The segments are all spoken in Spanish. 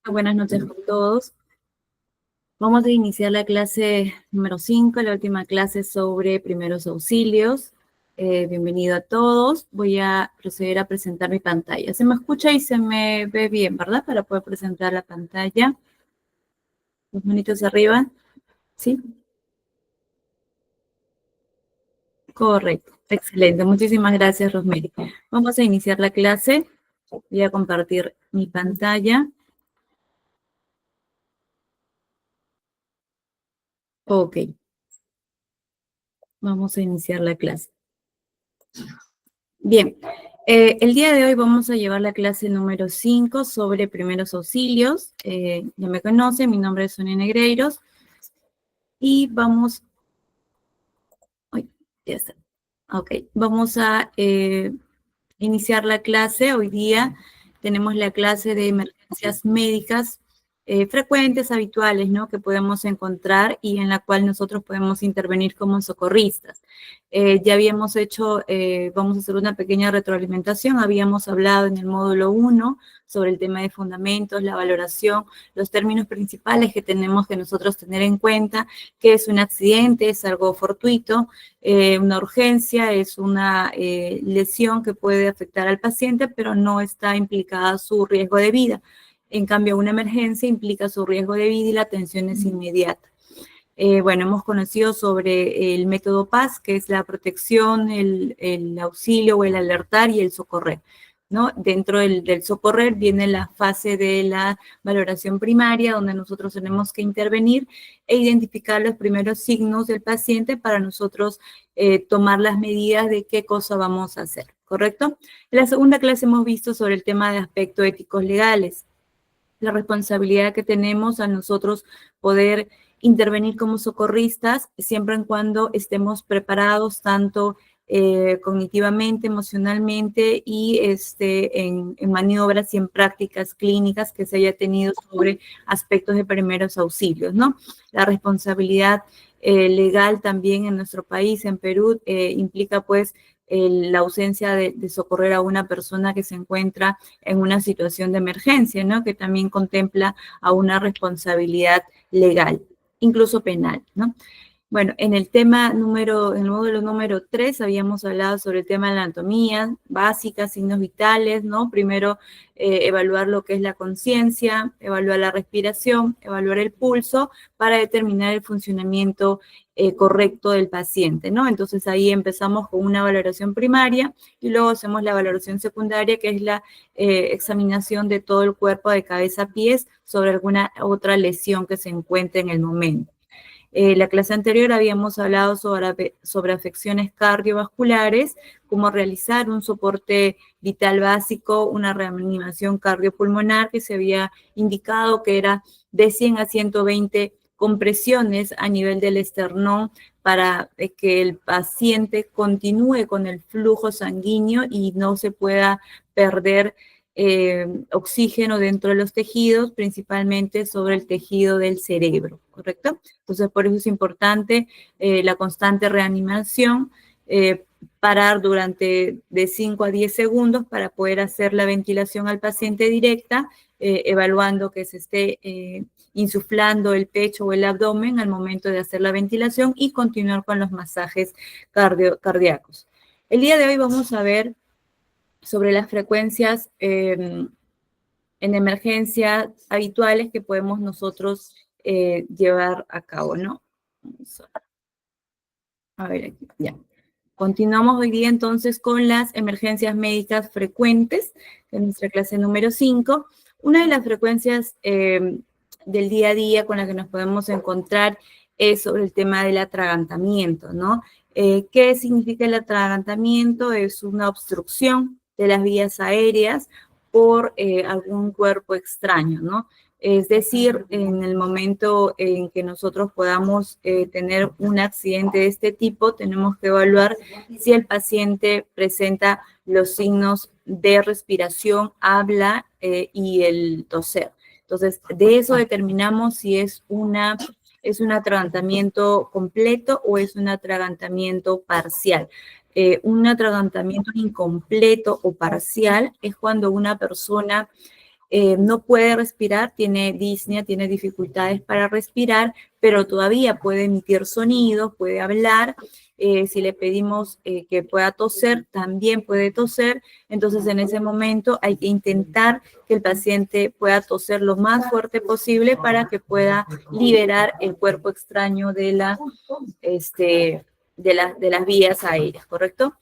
Buenas noches con todos. Vamos a iniciar la clase número 5, la última clase sobre primeros auxilios. Bienvenido a todos. Voy a proceder a presentar mi pantalla. Se me escucha y se me ve bien, ¿verdad? Para poder presentar la pantalla. Los manitos arriba. ¿Sí? Correcto. Excelente. Muchísimas gracias, Rosemary. Vamos a iniciar la clase. Voy a compartir mi pantalla. Ok. Vamos a iniciar la clase. Bien, el día de hoy vamos a llevar la clase número 5 sobre primeros auxilios. Ya me conocen, mi nombre es Sonia Negreiros y vamos, ay, ya está. Ok, vamos a iniciar la clase. Hoy día tenemos la clase de emergencias médicas frecuentes, habituales, ¿no? Que podemos encontrar y en la cual nosotros podemos intervenir como socorristas. Ya habíamos hecho, vamos a hacer una pequeña retroalimentación, habíamos hablado en el módulo 1 sobre el tema de fundamentos, la valoración, los términos principales que tenemos que nosotros tener en cuenta, que es un accidente, es algo fortuito, una urgencia, es una lesión que puede afectar al paciente, pero no está implicada su riesgo de vida. En cambio, una emergencia implica su riesgo de vida y la atención es inmediata. Bueno, hemos conocido sobre el método PAS, que es la protección, el auxilio o el alertar y el socorrer, ¿no? Dentro del socorrer viene la fase de la valoración primaria, donde nosotros tenemos que intervenir e identificar los primeros signos del paciente para nosotros tomar las medidas de qué cosa vamos a hacer, ¿correcto? En la segunda clase hemos visto sobre el tema de aspectos éticos legales, la responsabilidad que tenemos a nosotros poder intervenir como socorristas, siempre en cuando estemos preparados tanto cognitivamente, emocionalmente y en maniobras y en prácticas clínicas que se haya tenido sobre aspectos de primeros auxilios, ¿no? La responsabilidad legal también en nuestro país, en Perú, implica pues la ausencia de socorrer a una persona que se encuentra en una situación de emergencia, ¿no? Que también contempla a una responsabilidad legal, incluso penal, ¿no? Bueno, en el en el módulo número 3 habíamos hablado sobre el tema de la anatomía básica, signos vitales, ¿no? Primero, evaluar lo que es la conciencia, evaluar la respiración, evaluar el pulso para determinar el funcionamiento correcto del paciente, ¿no? Entonces ahí empezamos con una valoración primaria y luego hacemos la valoración secundaria, que es la examinación de todo el cuerpo de cabeza a pies sobre alguna otra lesión que se encuentre en el momento. La clase anterior habíamos hablado sobre afecciones cardiovasculares, cómo realizar un soporte vital básico, una reanimación cardiopulmonar que se había indicado que era de 100 a 120 compresiones a nivel del esternón para que el paciente continúe con el flujo sanguíneo y no se pueda perder oxígeno dentro de los tejidos, principalmente sobre el tejido del cerebro, ¿correcto? Entonces, por eso es importante la constante reanimación, parar durante de 5 a 10 segundos para poder hacer la ventilación al paciente directa, evaluando que se esté insuflando el pecho o el abdomen al momento de hacer la ventilación y continuar con los masajes cardíacos. El día de hoy vamos a ver sobre las frecuencias en emergencias habituales que podemos nosotros llevar a cabo, ¿no? A ver aquí, ya. Continuamos hoy día entonces con las emergencias médicas frecuentes, en nuestra clase número 5. Una de las frecuencias del día a día con las que nos podemos encontrar es sobre el tema del atragantamiento, ¿no? ¿Qué significa el atragantamiento? Es una obstrucción de las vías aéreas por algún cuerpo extraño, ¿no? Es decir, en el momento en que nosotros podamos tener un accidente de este tipo, tenemos que evaluar si el paciente presenta los signos de respiración, habla y el toser. Entonces, de eso determinamos si es un atragantamiento completo o es un atragantamiento parcial. Un atragantamiento incompleto o parcial es cuando una persona no puede respirar, tiene disnea, tiene dificultades para respirar, pero todavía puede emitir sonidos, puede hablar. Si le pedimos que pueda toser, también puede toser. Entonces, en ese momento hay que intentar que el paciente pueda toser lo más fuerte posible para que pueda liberar el cuerpo extraño de las vías aéreas, ¿correcto?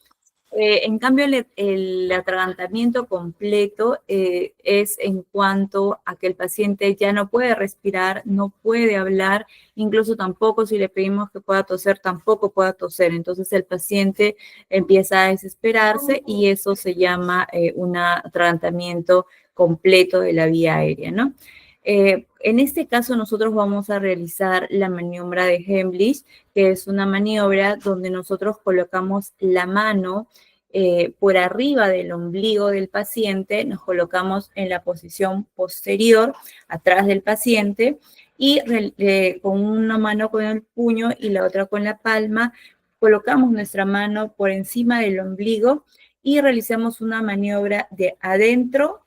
En cambio, el atragantamiento completo es en cuanto a que el paciente ya no puede respirar, no puede hablar, incluso tampoco si le pedimos que pueda toser, tampoco pueda toser. Entonces el paciente empieza a desesperarse y eso se llama un atragantamiento completo de la vía aérea, ¿no? En este caso nosotros vamos a realizar la maniobra de Heimlich, que es una maniobra donde nosotros colocamos la mano por arriba del ombligo del paciente, nos colocamos en la posición posterior, atrás del paciente, y con una mano con el puño y la otra con la palma, colocamos nuestra mano por encima del ombligo y realizamos una maniobra de adentro,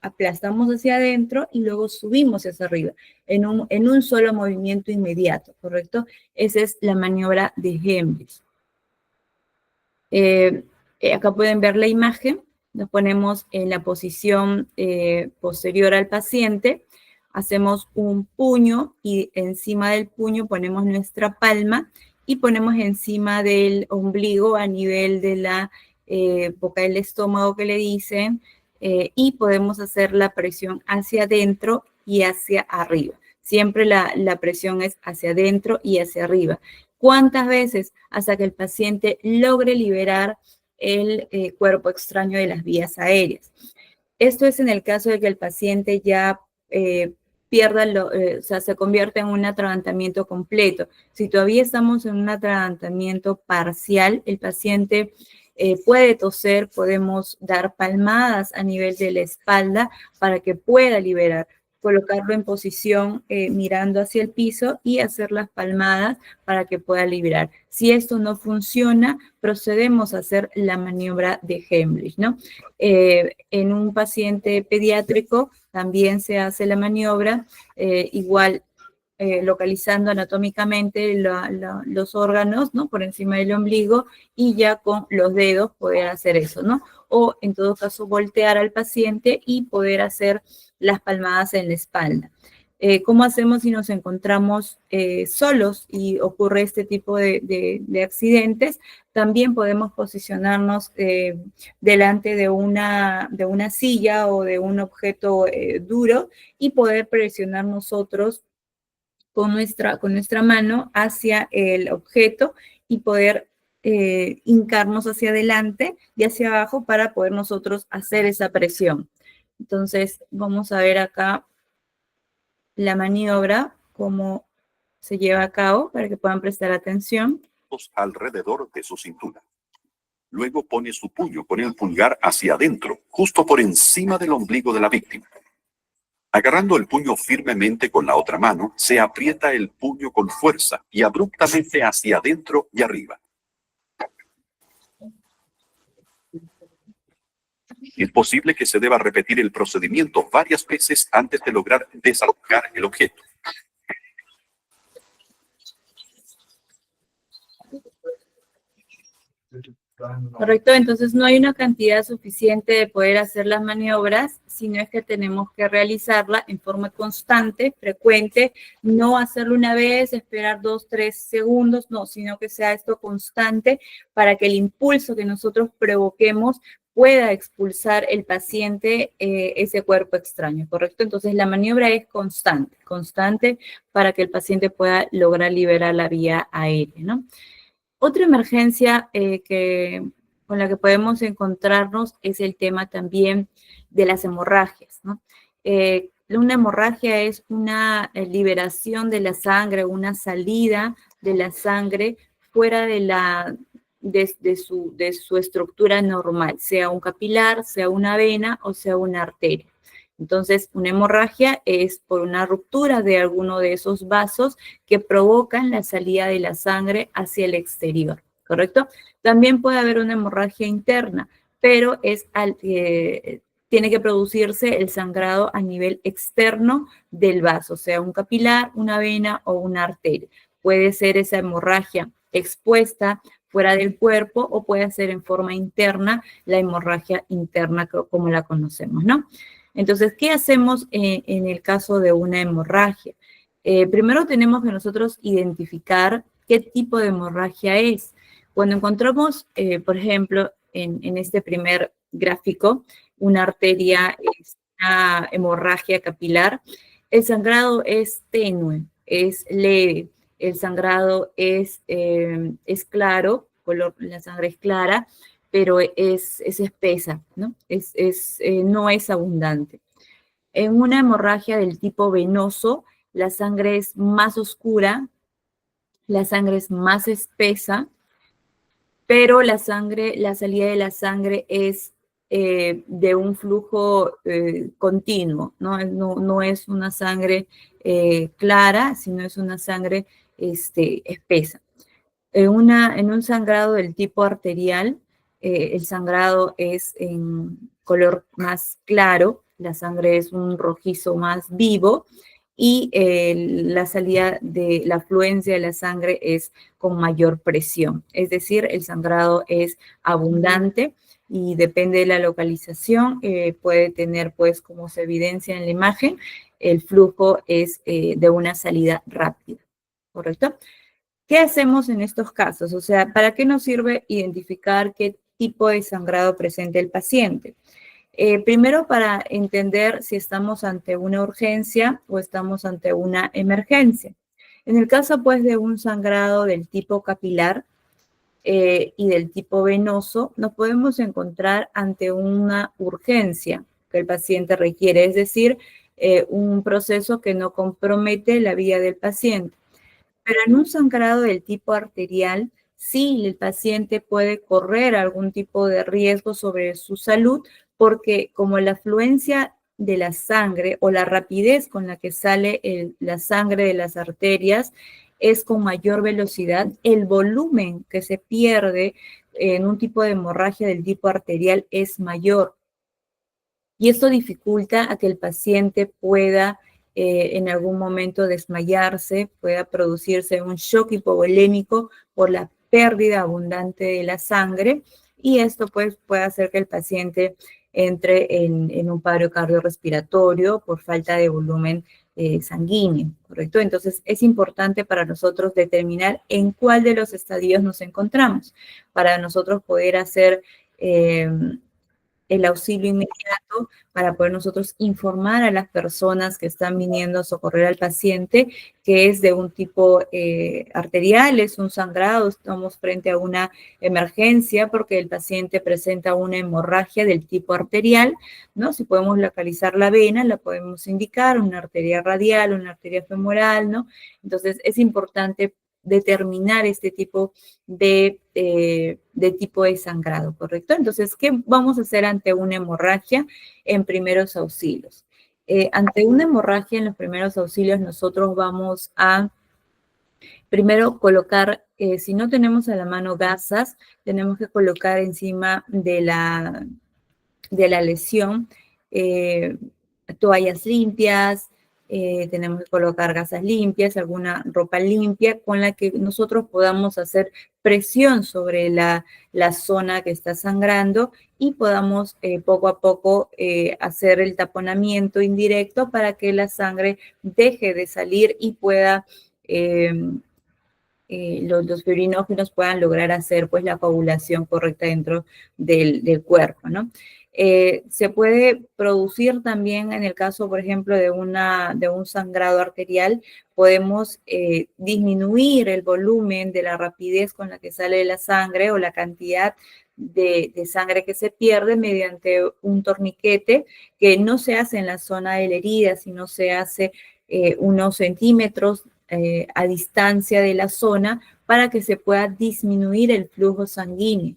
aplastamos hacia adentro y luego subimos hacia arriba en un solo movimiento inmediato, ¿correcto? Esa es la maniobra de Heimlich. Acá pueden ver la imagen, nos ponemos en la posición posterior al paciente, hacemos un puño y encima del puño ponemos nuestra palma y ponemos encima del ombligo a nivel de la boca del estómago que le dicen, y podemos hacer la presión hacia adentro y hacia arriba. Siempre la presión es hacia adentro y hacia arriba. ¿Cuántas veces? Hasta que el paciente logre liberar el cuerpo extraño de las vías aéreas. Esto es en el caso de que el paciente ya pierda, o sea, se convierta en un atragantamiento completo. Si todavía estamos en un atragantamiento parcial, el paciente puede toser, podemos dar palmadas a nivel de la espalda para que pueda liberar, colocarlo en posición mirando hacia el piso y hacer las palmadas para que pueda liberar. Si esto no funciona, procedemos a hacer la maniobra de Heimlich, ¿no? En un paciente pediátrico también se hace la maniobra, igual localizando anatómicamente los órganos, ¿no? Por encima del ombligo y ya con los dedos poder hacer eso, ¿no? O en todo caso voltear al paciente y poder hacer las palmadas en la espalda. ¿Cómo hacemos si nos encontramos solos y ocurre este tipo de accidentes? También podemos posicionarnos delante de una silla o de un objeto duro y poder presionar nosotros con nuestra mano hacia el objeto y poder hincarnos hacia adelante y hacia abajo para poder nosotros hacer esa presión. Entonces, vamos a ver acá la maniobra, cómo se lleva a cabo, para que puedan prestar atención. Alrededor de su cintura. Luego pone su puño con el pulgar hacia adentro, justo por encima del ombligo de la víctima. Agarrando el puño firmemente con la otra mano, se aprieta el puño con fuerza y abruptamente hacia adentro y arriba. Es posible que se deba repetir el procedimiento varias veces antes de lograr desalojar el objeto. Correcto, entonces no hay una cantidad suficiente de poder hacer las maniobras, sino es que tenemos que realizarla en forma constante, frecuente, no hacerlo una vez, esperar 2, 3 segundos, no, sino que sea esto constante para que el impulso que nosotros provoquemos pueda expulsar el paciente ese cuerpo extraño, ¿correcto? Entonces la maniobra es constante para que el paciente pueda lograr liberar la vía aérea, ¿no? Otra emergencia con la que podemos encontrarnos es el tema también de las hemorragias, ¿no? Una hemorragia es una liberación de la sangre, una salida de la sangre fuera de su estructura normal, sea un capilar, sea una vena o sea una arteria. Entonces, una hemorragia es por una ruptura de alguno de esos vasos que provocan la salida de la sangre hacia el exterior, ¿correcto? También puede haber una hemorragia interna, pero tiene que producirse el sangrado a nivel externo del vaso, sea un capilar, una vena o una arteria. Puede ser esa hemorragia expuesta fuera del cuerpo o puede ser en forma interna la hemorragia interna como la conocemos, ¿no? Entonces, ¿qué hacemos en el caso de una hemorragia? Primero tenemos que nosotros identificar qué tipo de hemorragia es. Cuando encontramos, por ejemplo, en este primer gráfico, una arteria, una hemorragia capilar, el sangrado es tenue, es leve, el sangrado es claro, la sangre es clara, pero es espesa, ¿no? No es abundante. En una hemorragia del tipo venoso, la sangre es más oscura, la sangre es más espesa, pero la salida de la sangre es de un flujo continuo, ¿no? No es una sangre clara, sino es una sangre espesa. En un sangrado del tipo arterial, el sangrado es en color más claro, la sangre es un rojizo más vivo y la salida de la afluencia de la sangre es con mayor presión. Es decir, el sangrado es abundante y depende de la localización, puede tener, pues, como se evidencia en la imagen, el flujo es de una salida rápida, ¿correcto? ¿Qué hacemos en estos casos? O sea, ¿para qué nos sirve identificar qué tipo de sangrado presenta el paciente? Primero, para entender si estamos ante una urgencia o estamos ante una emergencia. En el caso, pues, de un sangrado del tipo capilar y del tipo venoso, nos podemos encontrar ante una urgencia que el paciente requiere, es decir, un proceso que no compromete la vida del paciente. Pero en un sangrado del tipo arterial, sí, el paciente puede correr algún tipo de riesgo sobre su salud porque como la afluencia de la sangre o la rapidez con la que sale la sangre de las arterias es con mayor velocidad, el volumen que se pierde en un tipo de hemorragia del tipo arterial es mayor. Y esto dificulta a que el paciente pueda en algún momento desmayarse, pueda producirse un shock hipovolémico por la pérdida abundante de la sangre y esto pues puede hacer que el paciente entre en un paro cardiorrespiratorio por falta de volumen sanguíneo, ¿correcto? Entonces es importante para nosotros determinar en cuál de los estadios nos encontramos para nosotros poder hacer el auxilio inmediato para poder nosotros informar a las personas que están viniendo a socorrer al paciente que es de un tipo arterial, es un sangrado, estamos frente a una emergencia porque el paciente presenta una hemorragia del tipo arterial, ¿no? Si podemos localizar la vena, la podemos indicar, una arteria radial, una arteria femoral, ¿no? Entonces es importante determinar este tipo de tipo de sangrado, ¿correcto? Entonces, ¿qué vamos a hacer ante una hemorragia en primeros auxilios? Ante una hemorragia en los primeros auxilios, nosotros vamos a primero colocar, si no tenemos a la mano gasas, tenemos que colocar encima de la lesión toallas limpias, tenemos que colocar gasas limpias, alguna ropa limpia con la que nosotros podamos hacer presión sobre la zona que está sangrando y podamos poco a poco hacer el taponamiento indirecto para que la sangre deje de salir y pueda los fibrinógenos puedan lograr hacer pues la coagulación correcta dentro del cuerpo, ¿no? Se puede producir también en el caso, por ejemplo, de un sangrado arterial, podemos disminuir el volumen de la rapidez con la que sale la sangre o la cantidad de sangre que se pierde mediante un torniquete que no se hace en la zona de la herida, sino se hace unos centímetros a distancia de la zona para que se pueda disminuir el flujo sanguíneo,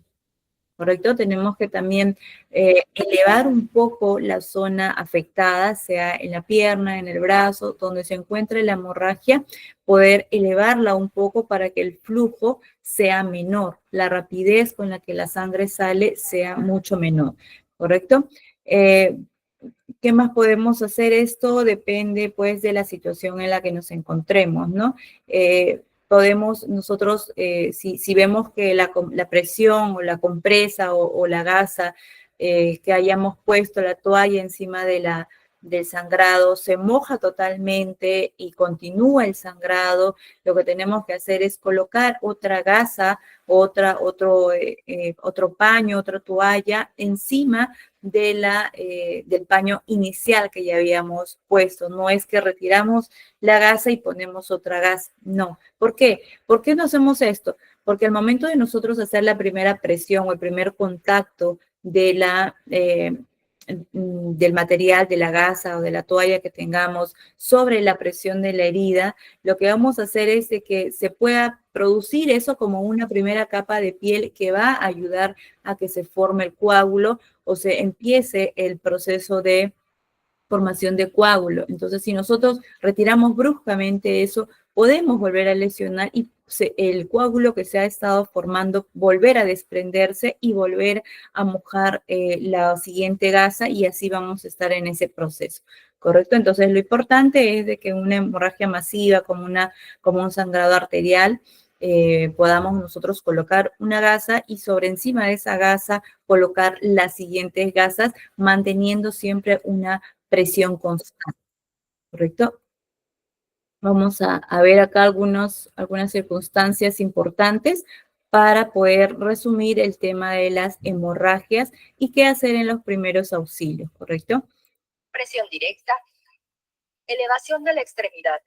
¿correcto? Tenemos que también elevar un poco la zona afectada, sea en la pierna, en el brazo, donde se encuentre la hemorragia, poder elevarla un poco para que el flujo sea menor, la rapidez con la que la sangre sale sea mucho menor, ¿correcto? ¿Qué más podemos hacer? Esto depende, pues, de la situación en la que nos encontremos, ¿no? Podemos nosotros, si vemos que la presión o la compresa o la gasa que hayamos puesto la toalla encima del sangrado se moja totalmente y continúa el sangrado, lo que tenemos que hacer es colocar otra gasa, otro paño, otra toalla encima del paño inicial que ya habíamos puesto. No es que retiramos la gasa y ponemos otra gasa, no. ¿Por qué? ¿Por qué no hacemos esto? Porque al momento de nosotros hacer la primera presión o el primer contacto del material, de la gasa o de la toalla que tengamos sobre la presión de la herida, lo que vamos a hacer es de que se pueda producir eso como una primera capa de piel que va a ayudar a que se forme el coágulo o se empiece el proceso de formación de coágulo. Entonces, si nosotros retiramos bruscamente eso, podemos volver a lesionar y el coágulo que se ha estado formando volver a desprenderse y volver a mojar la siguiente gasa y así vamos a estar en ese proceso. ¿Correcto? Entonces, lo importante es de que una hemorragia masiva como un sangrado arterial podamos nosotros colocar una gasa y sobre encima de esa gasa colocar las siguientes gasas, manteniendo siempre una presión constante, ¿correcto? Vamos a ver acá algunas circunstancias importantes para poder resumir el tema de las hemorragias y qué hacer en los primeros auxilios, ¿correcto? Presión directa, elevación de la extremidad,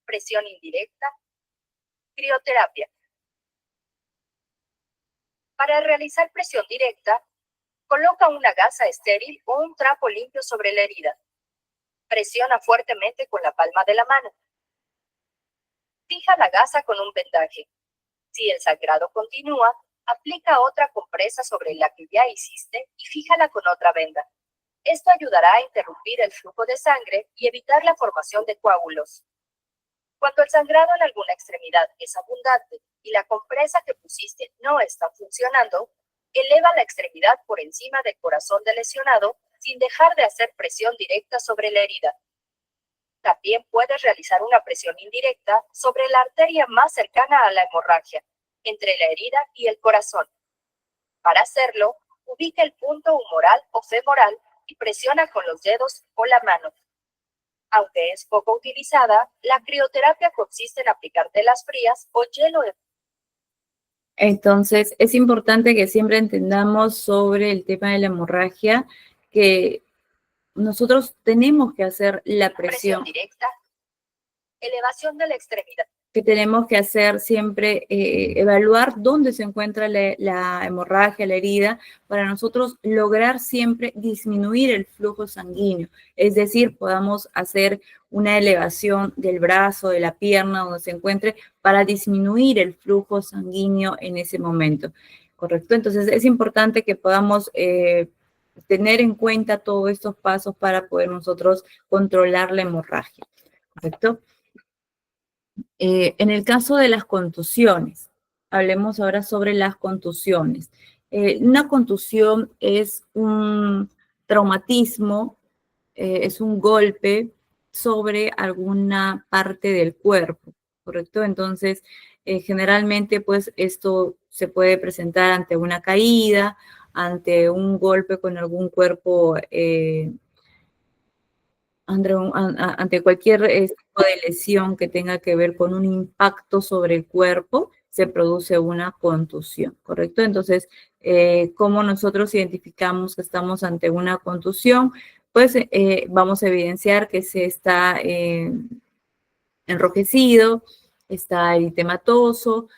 presión indirecta, crioterapia. Para realizar presión directa, coloca una gasa estéril o un trapo limpio sobre la herida. Presiona fuertemente con la palma de la mano. Fija la gasa con un vendaje. Si el sangrado continúa, aplica otra compresa sobre la que ya hiciste y fíjala con otra venda. Esto ayudará a interrumpir el flujo de sangre y evitar la formación de coágulos. Cuando el sangrado en alguna extremidad es abundante y la compresa que pusiste no está funcionando, eleva la extremidad por encima del corazón del lesionado sin dejar de hacer presión directa sobre la herida. También puedes realizar una presión indirecta sobre la arteria más cercana a la hemorragia, entre la herida y el corazón. Para hacerlo, ubica el punto humoral o femoral y presiona con los dedos o la mano. Aunque es poco utilizada, la crioterapia consiste en aplicar telas frías o hielo. Entonces, es importante que siempre entendamos sobre el tema de la hemorragia, que nosotros tenemos que hacer la presión directa, elevación de la extremidad. Que tenemos que hacer siempre, evaluar dónde se encuentra la hemorragia, la herida, para nosotros lograr siempre disminuir el flujo sanguíneo. Es decir, podamos hacer una elevación del brazo, de la pierna, donde se encuentre, para disminuir el flujo sanguíneo en ese momento. ¿Correcto? Entonces, es importante que podamos tener en cuenta todos estos pasos para poder nosotros controlar la hemorragia. ¿Correcto? En el caso de las contusiones, hablemos ahora sobre las contusiones. Una contusión es un traumatismo, es un golpe sobre alguna parte del cuerpo, ¿correcto? Entonces, generalmente, pues, esto se puede presentar ante una caída, ante un golpe con algún cuerpo ante cualquier tipo de lesión que tenga que ver con un impacto sobre el cuerpo, se produce una contusión, ¿correcto? Entonces, ¿cómo nosotros identificamos que estamos ante una contusión? Pues vamos a evidenciar que se está enrojecido, está eritematoso,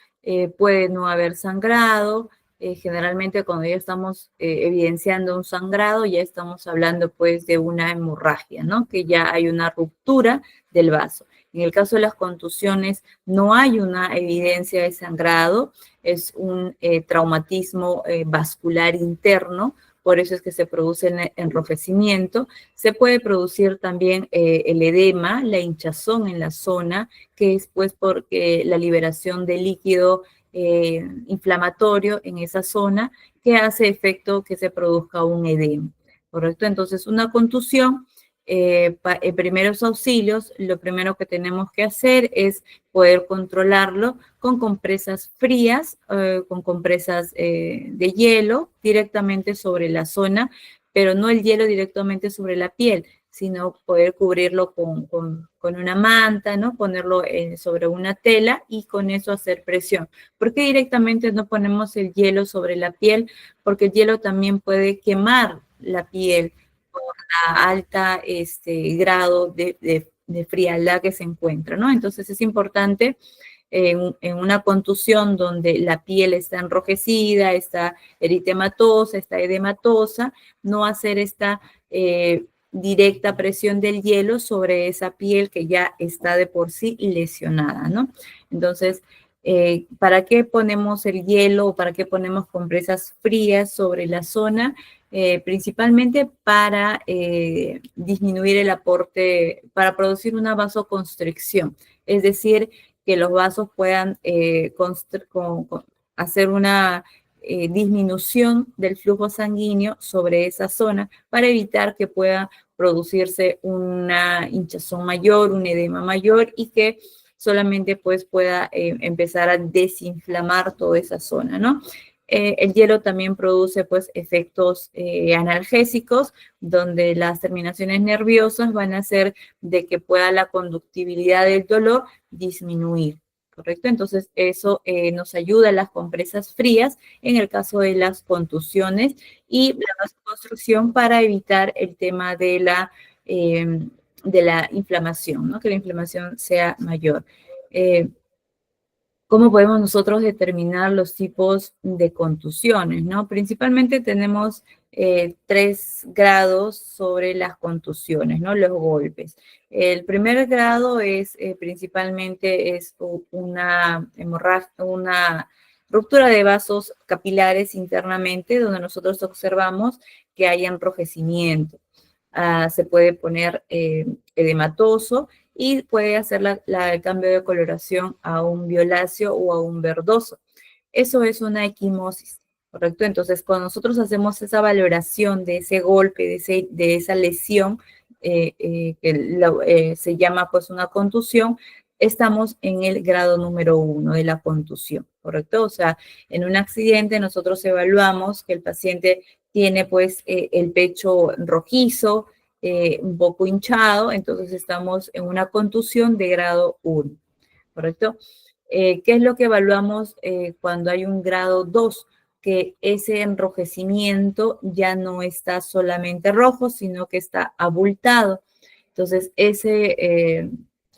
puede no haber sangrado. Generalmente cuando ya estamos evidenciando un sangrado, ya estamos hablando pues de una hemorragia, ¿no? Que ya hay una ruptura del vaso. En el caso de las contusiones, no hay una evidencia de sangrado, es un traumatismo vascular interno, por eso es que se produce el enrojecimiento. Se puede producir también el edema, la hinchazón en la zona, que es pues porque la liberación de líquido inflamatorio en esa zona que hace efecto que se produzca un edema. ¿correcto? Entonces, una contusión, en primeros auxilios, lo primero que tenemos que hacer es poder controlarlo con compresas frías, con compresas de hielo directamente sobre la zona, pero no el hielo directamente sobre la piel, sino poder cubrirlo con una manta, ¿no? Ponerlo sobre una tela y con eso hacer presión. ¿Por qué directamente no ponemos el hielo sobre la piel? Porque el hielo también puede quemar la piel por la alta grado de frialdad que se encuentra, ¿no? Entonces es importante en una contusión donde la piel está enrojecida, está eritematosa, está edematosa, no hacer esta directa presión del hielo sobre esa piel que ya está de por sí lesionada, ¿no? Entonces, ¿para qué ponemos el hielo o para qué ponemos compresas frías sobre la zona? Principalmente para disminuir el aporte, para producir una vasoconstricción, es decir, que los vasos puedan hacer una disminución del flujo sanguíneo sobre esa zona para evitar que pueda producirse una hinchazón mayor, un edema mayor y que solamente pues pueda empezar a desinflamar toda esa zona, ¿no? El hielo también produce pues efectos analgésicos donde las terminaciones nerviosas van a hacer de que pueda la conductibilidad del dolor disminuir, ¿correcto? Entonces eso nos ayuda a las compresas frías en el caso de las contusiones y la vasoconstricción para evitar el tema de la inflamación, ¿no? Que la inflamación sea mayor. ¿Cómo podemos nosotros determinar los tipos de contusiones, no? Principalmente tenemos 3 grados sobre las contusiones, ¿no? Los golpes. El primer grado es principalmente una ruptura de vasos capilares internamente, donde nosotros observamos que hay enrojecimiento. Se puede poner edematoso y puede hacer el cambio de coloración a un violáceo o a un verdoso. Eso es una equimosis, ¿correcto? Entonces, cuando nosotros hacemos esa valoración de ese golpe, de esa lesión, que se llama pues una contusión, estamos en el grado número 1 de la contusión, ¿correcto? O sea, en un accidente nosotros evaluamos que el paciente tiene pues el pecho rojizo, un poco hinchado, entonces estamos en una contusión de grado 1, ¿correcto? ¿Qué es lo que evaluamos cuando hay un grado 2? Que ese enrojecimiento ya no está solamente rojo, sino que está abultado. Entonces, ese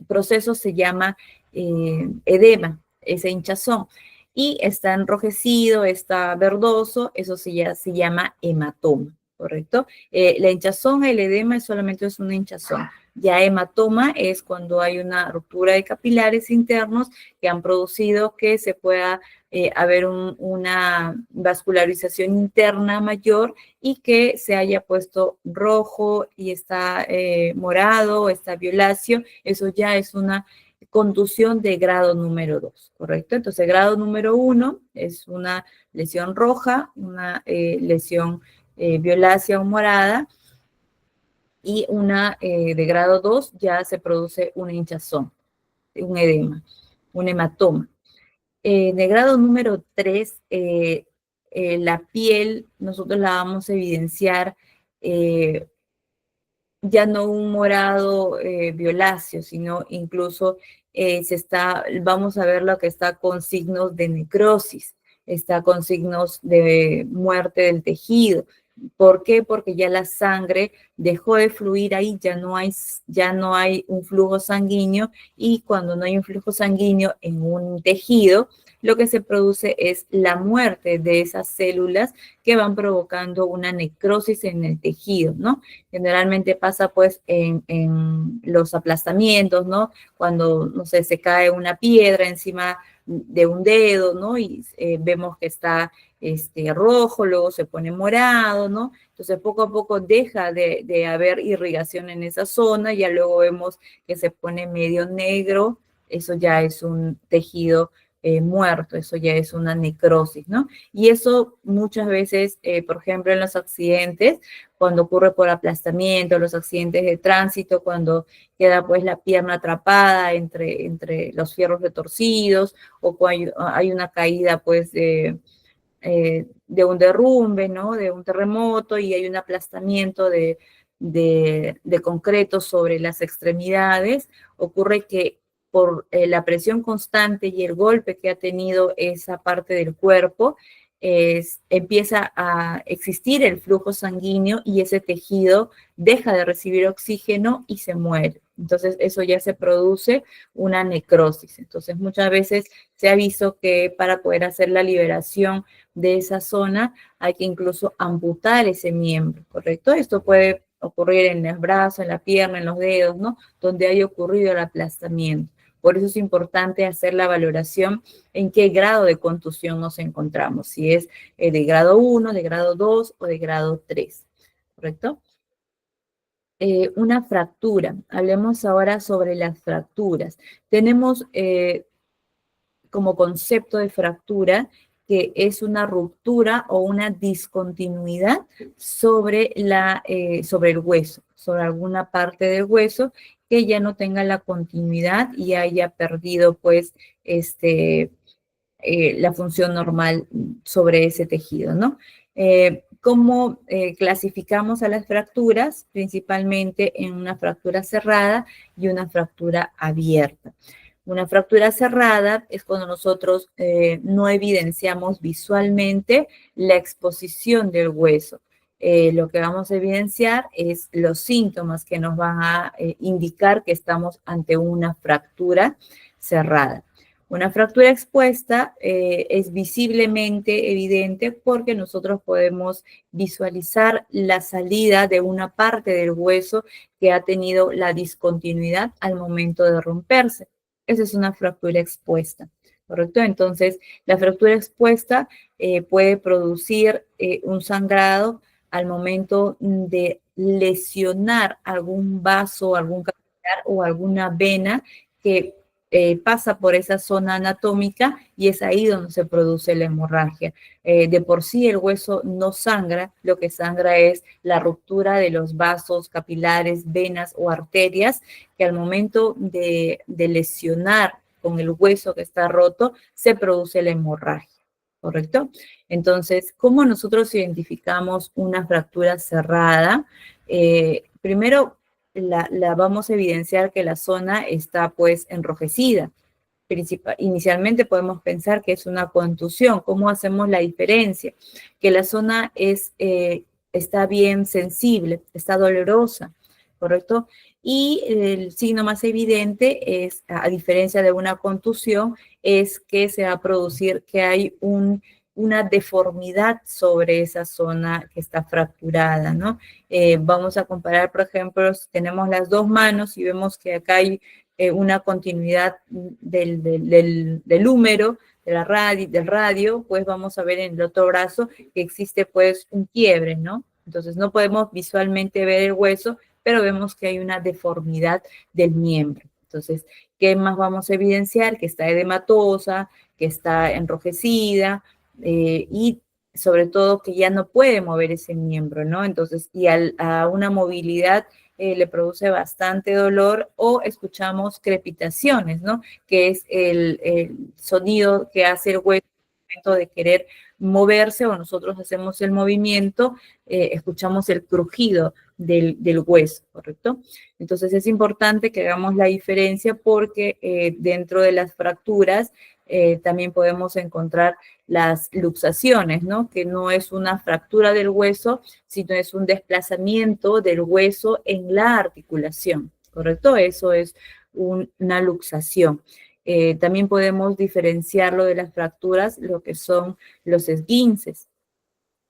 proceso se llama edema, esa hinchazón. Y está enrojecido, está verdoso, eso se llama hematoma, ¿correcto? La hinchazón, el edema solamente es una hinchazón. Ya hematoma es cuando hay una ruptura de capilares internos que han producido que se pueda haber una vascularización interna mayor y que se haya puesto rojo y está morado, está violáceo. Eso ya es una contusión de grado número 2, ¿correcto? Entonces, grado número 1 es una lesión roja, una lesión violácea o morada, y una de grado 2 ya se produce una hinchazón, un edema, un hematoma. De grado número 3, la piel, nosotros la vamos a evidenciar ya no un morado violáceo, sino incluso vamos a ver lo que está con signos de necrosis, está con signos de muerte del tejido. ¿Por qué? Porque ya la sangre dejó de fluir ahí, ya no hay un flujo sanguíneo, y cuando no hay un flujo sanguíneo en un tejido, lo que se produce es la muerte de esas células que van provocando una necrosis en el tejido, ¿no? Generalmente pasa pues en los aplastamientos, ¿no? Cuando, no sé, se cae una piedra encima de un dedo, ¿no? Y vemos que está rojo, luego se pone morado, ¿no? Entonces poco a poco deja de haber irrigación en esa zona, ya luego vemos que se pone medio negro, eso ya es un tejido muerto, eso ya es una necrosis, ¿no? Y eso muchas veces, por ejemplo, en los accidentes, cuando ocurre por aplastamiento, los accidentes de tránsito, cuando queda pues la pierna atrapada entre los fierros retorcidos, o cuando hay una caída pues de un derrumbe, ¿no? De un terremoto, y hay un aplastamiento de concreto sobre las extremidades, ocurre que por la presión constante y el golpe que ha tenido esa parte del cuerpo, empieza a existir el flujo sanguíneo y ese tejido deja de recibir oxígeno y se muere. Entonces, eso ya se produce una necrosis. Entonces, muchas veces se ha visto que para poder hacer la liberación de esa zona hay que incluso amputar ese miembro, ¿correcto? Esto puede ocurrir en el brazo, en la pierna, en los dedos, ¿no? Donde haya ocurrido el aplastamiento. Por eso es importante hacer la valoración en qué grado de contusión nos encontramos, si es de grado 1, de grado 2 o de grado 3, ¿correcto? Una fractura. Hablemos ahora sobre las fracturas. Tenemos como concepto de fractura que es una ruptura o una discontinuidad sobre el hueso, sobre alguna parte del hueso que ya no tenga la continuidad y haya perdido pues la función normal sobre ese tejido, ¿no? ¿Cómo clasificamos a las fracturas? Principalmente en una fractura cerrada y una fractura abierta. Una fractura cerrada es cuando nosotros no evidenciamos visualmente la exposición del hueso. Lo que vamos a evidenciar es los síntomas que nos van a indicar que estamos ante una fractura cerrada. Una fractura expuesta es visiblemente evidente porque nosotros podemos visualizar la salida de una parte del hueso que ha tenido la discontinuidad al momento de romperse. Esa es una fractura expuesta, ¿correcto? Entonces, la fractura expuesta puede producir un sangrado al momento de lesionar algún vaso, algún capilar o alguna vena que pasa por esa zona anatómica y es ahí donde se produce la hemorragia. De por sí el hueso no sangra, lo que sangra es la ruptura de los vasos, capilares, venas o arterias que al momento de lesionar con el hueso que está roto se produce la hemorragia, ¿correcto? Entonces, ¿cómo nosotros identificamos una fractura cerrada? Primero, la vamos a evidenciar que la zona está pues enrojecida. Inicialmente podemos pensar que es una contusión. ¿Cómo hacemos la diferencia? Que la zona está bien sensible, está dolorosa, ¿correcto? Y el signo más evidente es, a diferencia de una contusión, es que se va a producir que hay una deformidad sobre esa zona que está fracturada, ¿no? Vamos a comparar, por ejemplo, si tenemos las dos manos y vemos que acá hay una continuidad del húmero, del radio, pues vamos a ver en el otro brazo que existe pues un quiebre, ¿no? Entonces no podemos visualmente ver el hueso, pero vemos que hay una deformidad del miembro. Entonces, ¿qué más vamos a evidenciar? Que está edematosa, que está enrojecida, y sobre todo que ya no puede mover ese miembro, ¿no? Entonces, y a una movilidad le produce bastante dolor, o escuchamos crepitaciones, ¿no? Que es el sonido que hace el hueso al momento de querer moverse, o nosotros hacemos el movimiento, escuchamos el crujido del hueso, ¿correcto? Entonces es importante que hagamos la diferencia porque dentro de las fracturas también podemos encontrar las luxaciones, ¿no? Que no es una fractura del hueso, sino es un desplazamiento del hueso en la articulación, ¿correcto? Eso es una luxación. También podemos diferenciarlo de las fracturas, lo que son los esguinces,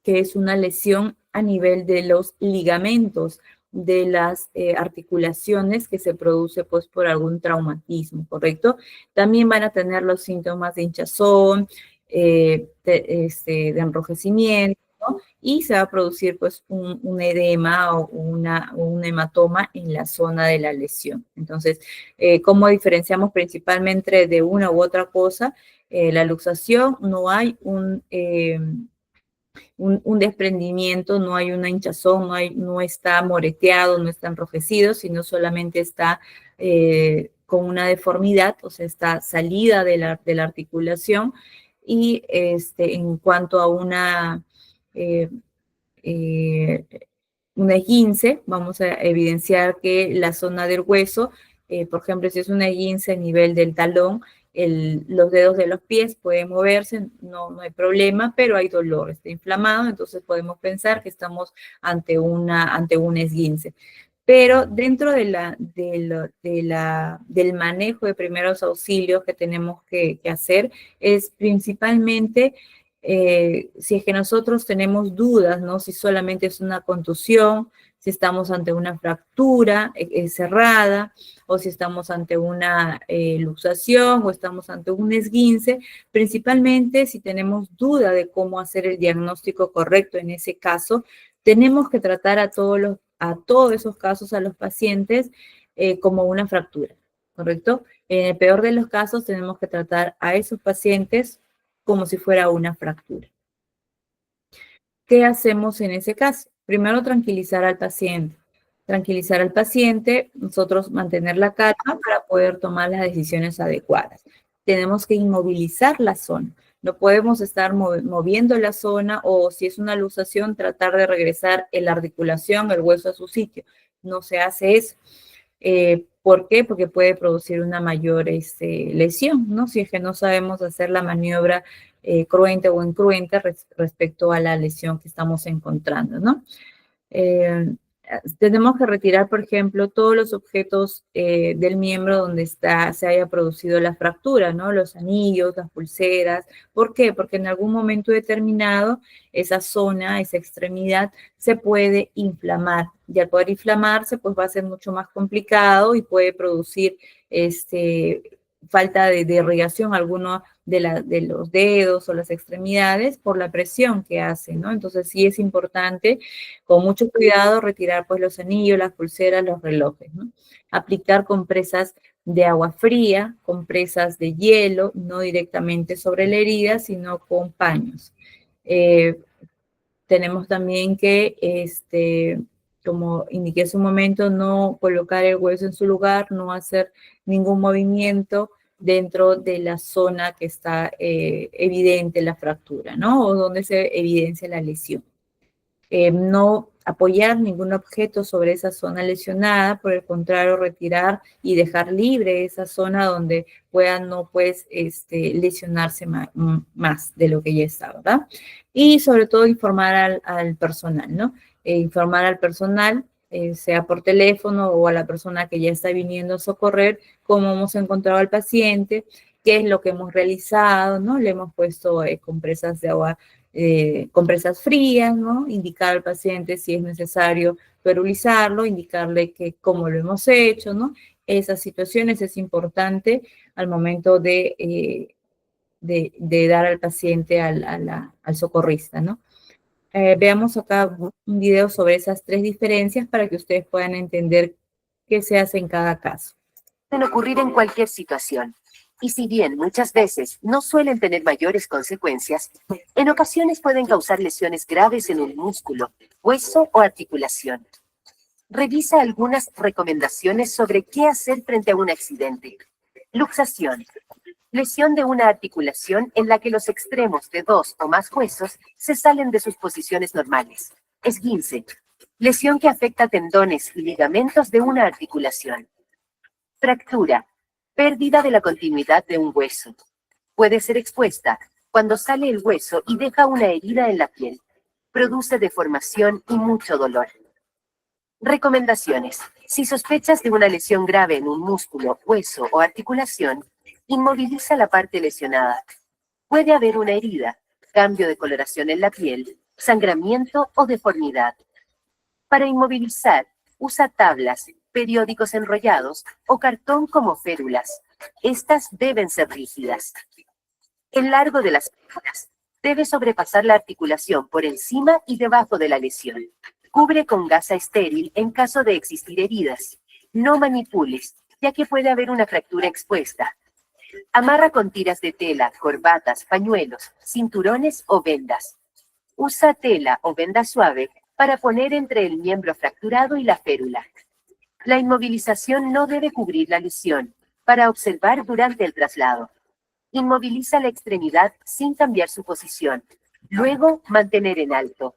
que es una lesión a nivel de los ligamentos de las articulaciones que se produce pues por algún traumatismo, ¿correcto? También van a tener los síntomas de hinchazón, de enrojecimiento, ¿no? Y se va a producir pues un edema o un hematoma en la zona de la lesión. Entonces, ¿cómo diferenciamos principalmente de una u otra cosa? La luxación, no hay un desprendimiento, no hay una hinchazón, no está moreteado, no está enrojecido, sino solamente está con una deformidad, o sea, está salida de la articulación. Y en cuanto a eh, eh, un esguince, vamos a evidenciar que la zona del hueso, por ejemplo, si es un esguince a nivel del talón, los dedos de los pies pueden moverse, no hay problema, pero hay dolor, está inflamado, entonces podemos pensar que estamos ante un esguince. Pero dentro del manejo de primeros auxilios que tenemos que hacer es principalmente si es que nosotros tenemos dudas, ¿no? Si solamente es una contusión, si estamos ante una fractura cerrada, o si estamos ante una luxación, o estamos ante un esguince, principalmente si tenemos duda de cómo hacer el diagnóstico correcto en ese caso, tenemos que tratar a todos esos casos a los pacientes como una fractura, ¿correcto? En el peor de los casos tenemos que tratar a esos pacientes como si fuera una fractura. ¿Qué hacemos en ese caso? Primero, tranquilizar al paciente. Tranquilizar al paciente, nosotros mantener la calma para poder tomar las decisiones adecuadas. Tenemos que inmovilizar la zona. No podemos estar moviendo la zona o si es una luxación, tratar de regresar la articulación, el hueso a su sitio. No se hace eso. ¿Por qué? Porque puede producir una mayor lesión, ¿no? Si es que no sabemos hacer la maniobra cruenta o incruenta respecto a la lesión que estamos encontrando, ¿no? Tenemos que retirar, por ejemplo, todos los objetos del miembro donde se haya producido la fractura, ¿no? Los anillos, las pulseras. ¿Por qué? Porque en algún momento determinado esa zona, esa extremidad, se puede inflamar. Y al poder inflamarse, pues va a ser mucho más complicado y puede producir falta de irrigación alguno de los dedos o las extremidades por la presión que hace, ¿no? Entonces sí es importante con mucho cuidado retirar pues los anillos, las pulseras, los relojes, ¿no? Aplicar compresas de agua fría, compresas de hielo, no directamente sobre la herida, sino con paños. Tenemos también que, como indiqué hace un momento, no colocar el hueso en su lugar, no hacer ningún movimiento dentro de la zona que está evidente la fractura, ¿no? O donde se evidencia la lesión. No apoyar ningún objeto sobre esa zona lesionada, por el contrario, retirar y dejar libre esa zona donde no pues, lesionarse más de lo que ya está, ¿verdad? Y sobre todo informar al personal, ¿no? Informar al personal, sea por teléfono o a la persona que ya está viniendo a socorrer, cómo hemos encontrado al paciente, qué es lo que hemos realizado, ¿no? Le hemos puesto compresas de agua, compresas frías, ¿no? Indicar al paciente si es necesario perulizarlo, indicarle cómo lo hemos hecho, ¿no? Esas situaciones es importante al momento de dar al paciente al socorrista, ¿no? Veamos acá un video sobre esas 3 diferencias para que ustedes puedan entender qué se hace en cada caso. Pueden ocurrir en cualquier situación. Y si bien muchas veces no suelen tener mayores consecuencias, en ocasiones pueden causar lesiones graves en un músculo, hueso o articulación. Revisa algunas recomendaciones sobre qué hacer frente a un accidente. Luxación. Lesión de una articulación en la que los extremos de 2 o más huesos se salen de sus posiciones normales. Esguince. Lesión que afecta tendones y ligamentos de una articulación. Fractura. Pérdida de la continuidad de un hueso. Puede ser expuesta cuando sale el hueso y deja una herida en la piel. Produce deformación y mucho dolor. Recomendaciones. Si sospechas de una lesión grave en un músculo, hueso o articulación, inmoviliza la parte lesionada. Puede haber una herida, cambio de coloración en la piel, sangramiento o deformidad. Para inmovilizar, usa tablas, periódicos enrollados o cartón como férulas. Estas deben ser rígidas. El largo de las férulas. Debe sobrepasar la articulación por encima y debajo de la lesión. Cubre con gasa estéril en caso de existir heridas. No manipules, ya que puede haber una fractura expuesta. Amarra con tiras de tela, corbatas, pañuelos, cinturones o vendas. Usa tela o venda suave para poner entre el miembro fracturado y la férula. La inmovilización no debe cubrir la lesión, para observar durante el traslado. Inmoviliza la extremidad sin cambiar su posición. Luego, mantener en alto.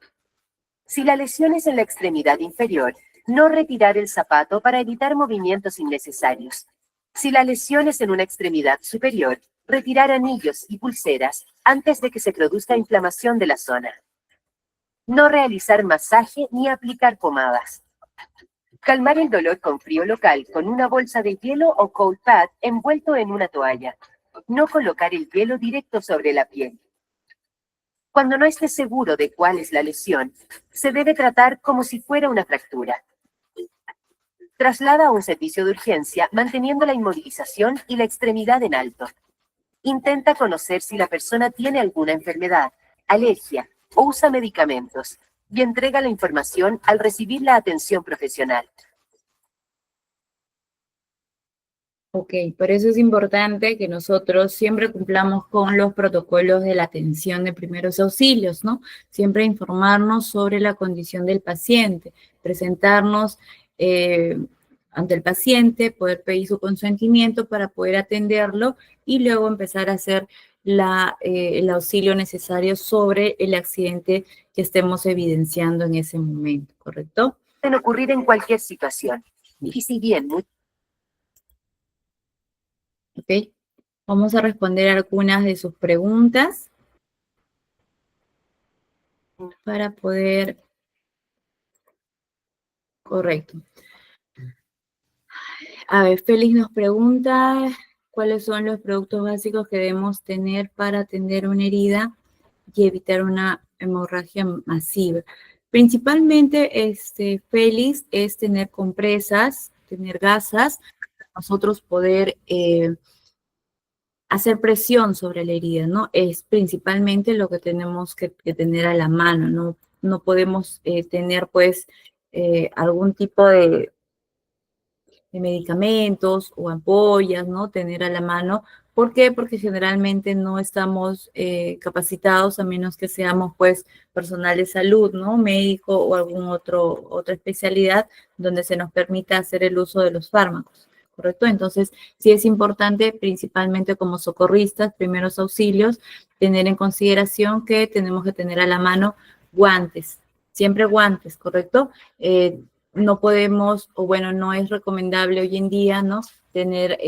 Si la lesión es en la extremidad inferior, no retirar el zapato para evitar movimientos innecesarios. Si la lesión es en una extremidad superior, retirar anillos y pulseras antes de que se produzca inflamación de la zona. No realizar masaje ni aplicar pomadas. Calmar el dolor con frío local con una bolsa de hielo o cold pad envuelto en una toalla. No colocar el hielo directo sobre la piel. Cuando no esté seguro de cuál es la lesión, se debe tratar como si fuera una fractura. Traslada a un servicio de urgencia manteniendo la inmovilización y la extremidad en alto. Intenta conocer si la persona tiene alguna enfermedad, alergia o usa medicamentos y entrega la información al recibir la atención profesional. Ok, por eso es importante que nosotros siempre cumplamos con los protocolos de la atención de primeros auxilios, ¿no? Siempre informarnos sobre la condición del paciente, presentarnos ante el paciente, poder pedir su consentimiento para poder atenderlo y luego empezar a hacer el auxilio necesario sobre el accidente que estemos evidenciando en ese momento, ¿correcto? Pueden ocurrir en cualquier situación. Y si bien Ok, vamos a responder algunas de sus preguntas para poder... Correcto. A ver, Félix nos pregunta cuáles son los productos básicos que debemos tener para atender una herida y evitar una hemorragia masiva. Principalmente, Félix, es tener compresas, tener gasas, para nosotros poder hacer presión sobre la herida, ¿no? Es principalmente lo que tenemos que tener a la mano, ¿no? No podemos tener, pues, algún tipo de medicamentos o ampollas, ¿no? Tener a la mano. ¿Por qué? Porque generalmente no estamos capacitados a menos que seamos, pues, personal de salud, ¿no? Médico o otra especialidad donde se nos permita hacer el uso de los fármacos, ¿correcto? Entonces, sí es importante, principalmente como socorristas, primeros auxilios, tener en consideración que tenemos que tener a la mano guantes, siempre guantes, ¿correcto? No podemos, o bueno, no es recomendable hoy en día, ¿no? Tener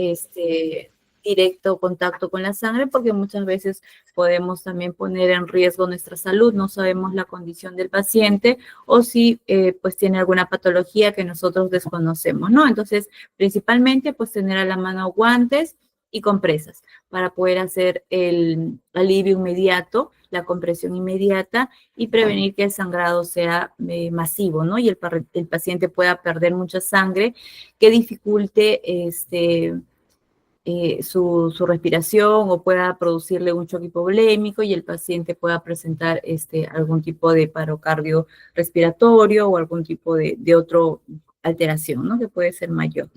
directo contacto con la sangre porque muchas veces podemos también poner en riesgo nuestra salud, no sabemos la condición del paciente o si pues tiene alguna patología que nosotros desconocemos, ¿no? Entonces, principalmente pues tener a la mano guantes y compresas para poder hacer el alivio inmediato, la compresión inmediata y prevenir que el sangrado sea masivo, ¿no? Y el paciente pueda perder mucha sangre que dificulte su respiración o pueda producirle un choque hipovolémico y el paciente pueda presentar algún tipo de paro cardiorrespiratorio o algún tipo de otra alteración, ¿no? Que puede ser mayor.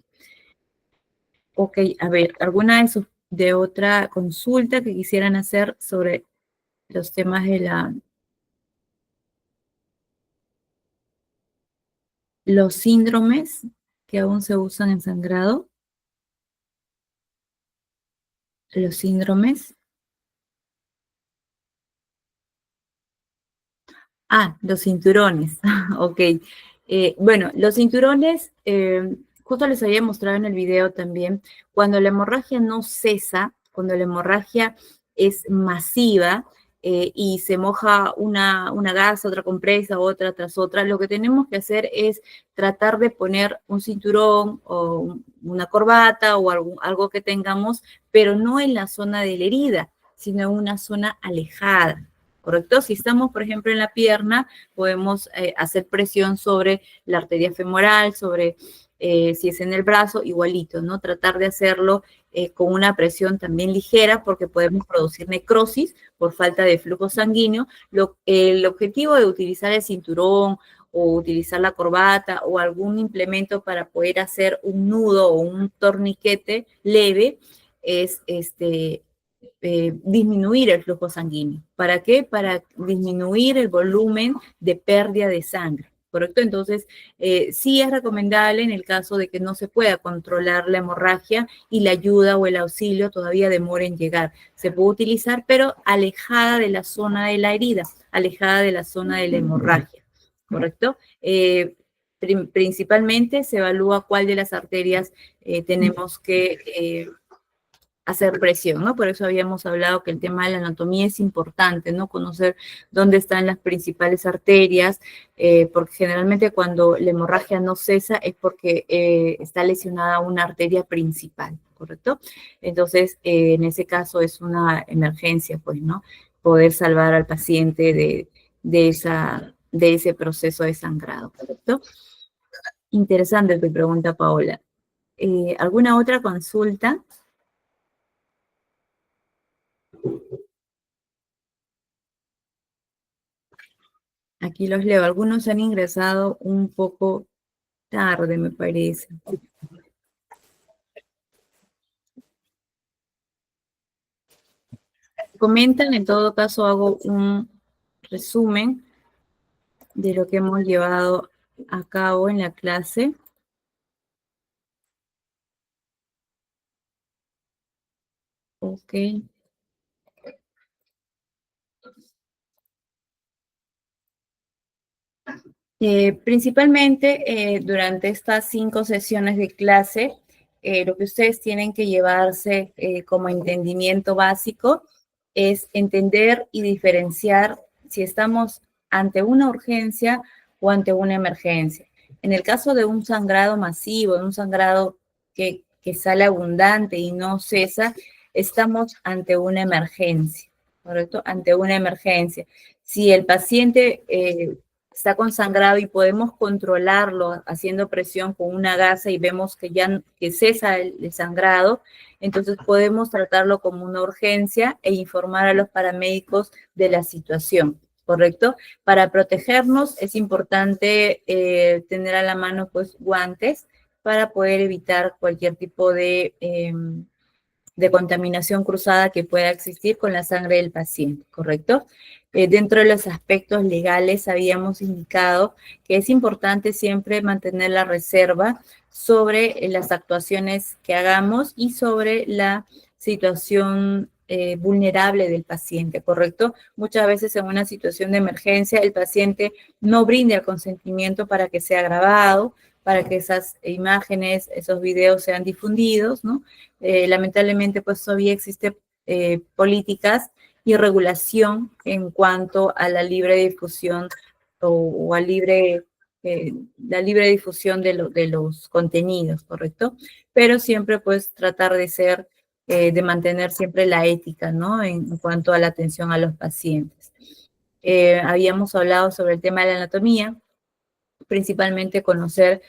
Ok, a ver, ¿alguna de otra consulta que quisieran hacer sobre los temas de los síndromes que aún se usan en sangrado? Los síndromes. Ah, los cinturones. Ok. Bueno, los cinturones, justo les había mostrado en el video también, cuando la hemorragia no cesa, cuando la hemorragia es masiva y se moja una gasa, otra compresa, otra tras otra, lo que tenemos que hacer es tratar de poner un cinturón o una corbata o algo que tengamos, pero no en la zona de la herida, sino en una zona alejada. ¿Correcto? Si estamos, por ejemplo, en la pierna, podemos hacer presión sobre la arteria femoral, sobre Si es en el brazo, igualito, ¿no? Tratar de hacerlo con una presión también ligera porque podemos producir necrosis por falta de flujo sanguíneo. El objetivo de utilizar el cinturón o utilizar la corbata o algún implemento para poder hacer un nudo o un torniquete leve es disminuir el flujo sanguíneo. ¿Para qué? Para disminuir el volumen de pérdida de sangre, ¿correcto? Entonces, sí es recomendable en el caso de que no se pueda controlar la hemorragia y la ayuda o el auxilio todavía demore en llegar. Se puede utilizar, pero alejada de la zona de la herida, alejada de la zona de la hemorragia, ¿correcto? Principalmente se evalúa cuál de las arterias tenemos que hacer presión, ¿no? Por eso habíamos hablado que el tema de la anatomía es importante, ¿no? Conocer dónde están las principales arterias, porque generalmente cuando la hemorragia no cesa es porque está lesionada una arteria principal, ¿correcto? Entonces, en ese caso es una emergencia, pues, ¿no? Poder salvar al paciente de ese proceso de sangrado, ¿correcto? Interesante tu pregunta, Paola. ¿Alguna otra consulta? Aquí los leo. Algunos han ingresado un poco tarde, me parece. Comentan, en todo caso hago un resumen de lo que hemos llevado a cabo en la clase. Ok. Principalmente durante estas 5 sesiones de clase, lo que ustedes tienen que llevarse como entendimiento básico es entender y diferenciar si estamos ante una urgencia o ante una emergencia. En el caso de un sangrado masivo, de un sangrado que sale abundante y no cesa, estamos ante una emergencia, ¿correcto? Ante una emergencia. Si el paciente está consangrado y podemos controlarlo haciendo presión con una gasa y vemos que ya que cesa el sangrado, entonces podemos tratarlo como una urgencia e informar a los paramédicos de la situación, ¿correcto? Para protegernos es importante tener a la mano pues guantes para poder evitar cualquier tipo de contaminación cruzada que pueda existir con la sangre del paciente, ¿correcto? Dentro de los aspectos legales habíamos indicado que es importante siempre mantener la reserva sobre las actuaciones que hagamos y sobre la situación vulnerable del paciente, ¿correcto? Muchas veces en una situación de emergencia el paciente no brinda el consentimiento para que sea grabado, para que esas imágenes, esos videos sean difundidos, ¿no? Lamentablemente, pues todavía existen políticas y regulación en cuanto a la libre difusión o a la libre difusión de los contenidos, ¿correcto? Pero siempre, pues, tratar de mantener siempre la ética, ¿no? En cuanto a la atención a los pacientes. Habíamos hablado sobre el tema de la anatomía, principalmente conocer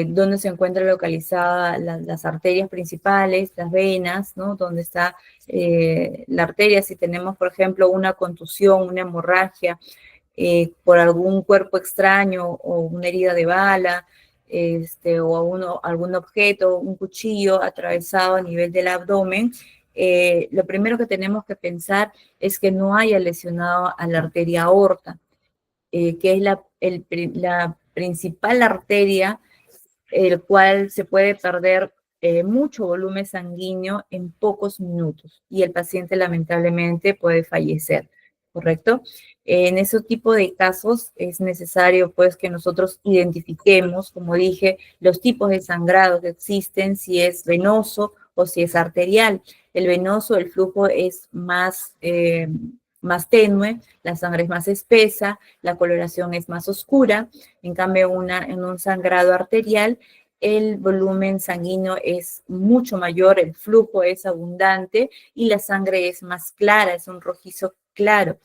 dónde se encuentran localizadas las arterias principales, las venas, ¿no? Dónde está la arteria, si tenemos, por ejemplo, una contusión, una hemorragia por algún cuerpo extraño o una herida de bala, o algún objeto, un cuchillo atravesado a nivel del abdomen, lo primero que tenemos que pensar es que no haya lesionado a la arteria aorta, que es la principal arteria, el cual se puede perder mucho volumen sanguíneo en pocos minutos y el paciente lamentablemente puede fallecer, ¿correcto? En ese tipo de casos es necesario pues que nosotros identifiquemos, como dije, los tipos de sangrado que existen, si es venoso o si es arterial. El venoso, el flujo es más tenue, la sangre es más espesa, la coloración es más oscura. En cambio, en un sangrado arterial, el volumen sanguíneo es mucho mayor, el flujo es abundante y la sangre es más clara, es un rojizo claro.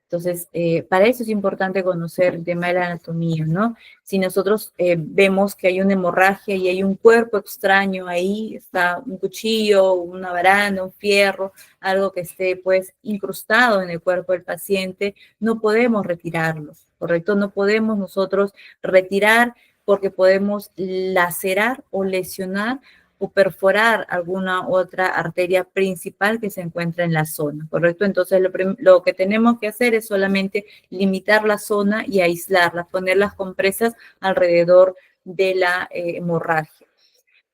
Entonces, para eso es importante conocer el tema de la anatomía, ¿no? Si nosotros vemos que hay una hemorragia y hay un cuerpo extraño ahí, está un cuchillo, una baranda, un fierro, algo que esté pues incrustado en el cuerpo del paciente, no podemos retirarlo, ¿correcto? No podemos nosotros retirar porque podemos lacerar o lesionar o perforar alguna otra arteria principal que se encuentra en la zona, ¿correcto? Entonces, lo que tenemos que hacer es solamente limitar la zona y aislarla, poner las compresas alrededor de la hemorragia.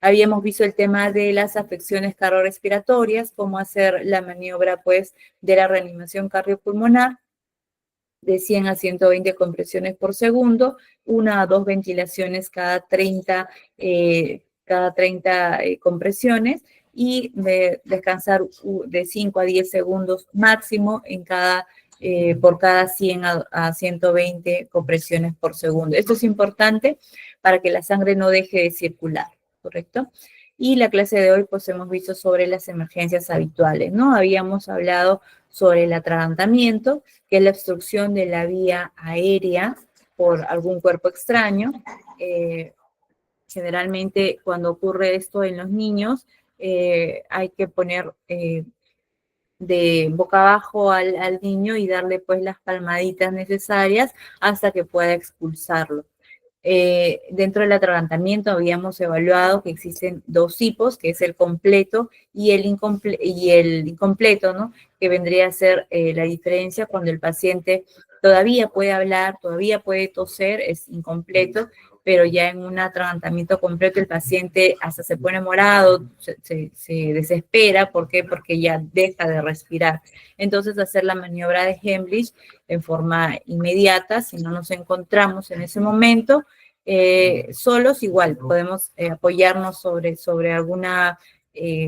Habíamos visto el tema de las afecciones cardiorrespiratorias, cómo hacer la maniobra, pues, de la reanimación cardiopulmonar, de 100 a 120 compresiones por segundo, 1 a 2 ventilaciones cada 30 compresiones y descansar de 5 a 10 segundos máximo por cada 100 a 120 compresiones por segundo. Esto es importante para que la sangre no deje de circular, ¿correcto? Y la clase de hoy, pues, hemos visto sobre las emergencias habituales, ¿no? Habíamos hablado sobre el atragantamiento, que es la obstrucción de la vía aérea por algún cuerpo extraño. Generalmente, cuando ocurre esto en los niños, hay que poner de boca abajo al niño y darle, pues, las palmaditas necesarias hasta que pueda expulsarlo. Dentro del atragantamiento habíamos evaluado que existen dos tipos, que es el completo y el incompleto, ¿no? Que vendría a ser la diferencia cuando el paciente todavía puede hablar, todavía puede toser, es incompleto, pero ya en un atragantamiento completo el paciente hasta se pone morado, se desespera. ¿Por qué? Porque ya deja de respirar. Entonces, hacer la maniobra de Heimlich en forma inmediata, si no nos encontramos en ese momento, solos igual, podemos apoyarnos sobre alguna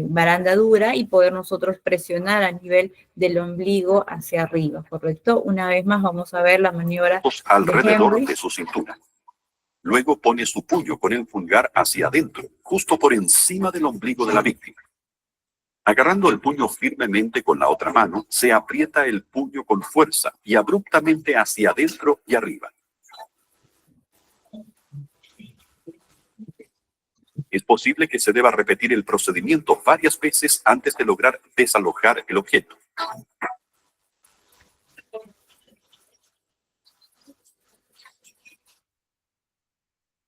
baranda dura y poder nosotros presionar a nivel del ombligo hacia arriba, ¿correcto? Una vez más vamos a ver la maniobra alrededor de su cintura. Luego pone su puño con el pulgar hacia adentro, justo por encima del ombligo de la víctima. Agarrando el puño firmemente con la otra mano, se aprieta el puño con fuerza y abruptamente hacia adentro y arriba. Es posible que se deba repetir el procedimiento varias veces antes de lograr desalojar el objeto.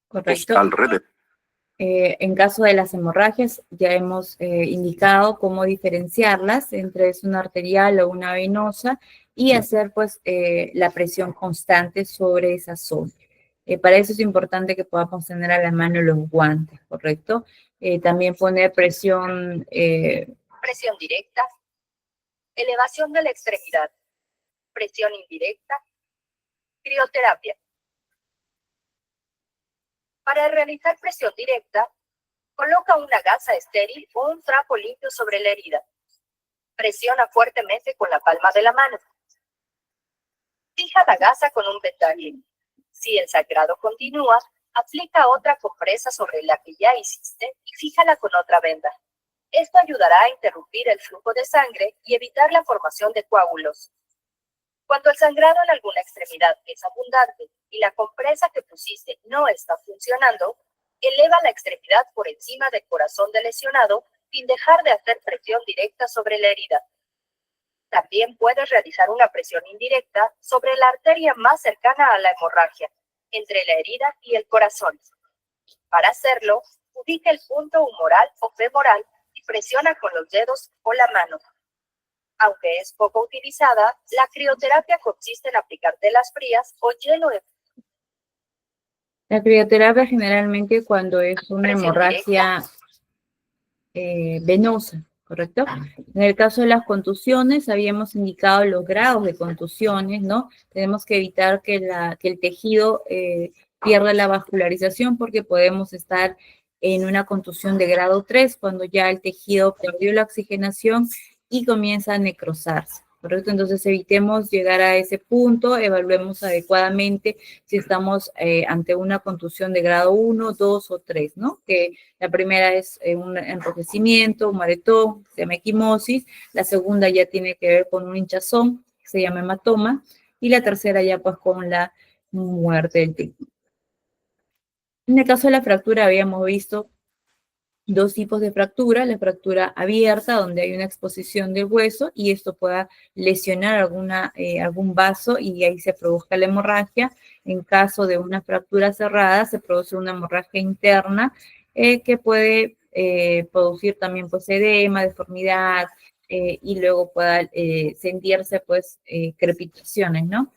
Correcto. En caso de las hemorragias, ya hemos indicado cómo diferenciarlas entre es una arterial o una venosa y hacer, pues, la presión constante sobre esa zona. Para eso es importante que podamos tener a la mano los guantes, ¿correcto? También poner presión... Presión directa, elevación de la extremidad, presión indirecta, crioterapia. Para realizar presión directa, coloca una gasa estéril o un trapo limpio sobre la herida. Presiona fuertemente con la palma de la mano. Fija la gasa con un vendaje. Si el sangrado continúa, aplica otra compresa sobre la que ya hiciste y fíjala con otra venda. Esto ayudará a interrumpir el flujo de sangre y evitar la formación de coágulos. Cuando el sangrado en alguna extremidad es abundante y la compresa que pusiste no está funcionando, eleva la extremidad por encima del corazón del lesionado sin dejar de hacer presión directa sobre la herida. También puedes realizar una presión indirecta sobre la arteria más cercana a la hemorragia, entre la herida y el corazón. Para hacerlo, ubica el punto humoral o femoral y presiona con los dedos o la mano. Aunque es poco utilizada, la crioterapia consiste en aplicar telas frías o hielo de... La crioterapia generalmente cuando es una hemorragia venosa, ¿correcto? En el caso de las contusiones, habíamos indicado los grados de contusiones, ¿no? Tenemos que evitar que el tejido pierda la vascularización porque podemos estar en una contusión de grado 3 cuando ya el tejido perdió la oxigenación y comienza a necrosarse, ¿correcto? Entonces evitemos llegar a ese punto, evaluemos adecuadamente si estamos ante una contusión de grado 1, 2 o 3, ¿no? Que la primera es un enrojecimiento, un moretón, se llama equimosis, la segunda ya tiene que ver con un hinchazón, se llama hematoma, y la tercera ya pues con la muerte del tejido. En el caso de la fractura habíamos visto dos tipos de fractura, la fractura abierta, donde hay una exposición del hueso y esto pueda lesionar algún vaso y ahí se produzca la hemorragia. En caso de una fractura cerrada, se produce una hemorragia interna que puede producir también pues edema, deformidad y luego pueda sentirse pues crepitaciones, ¿no?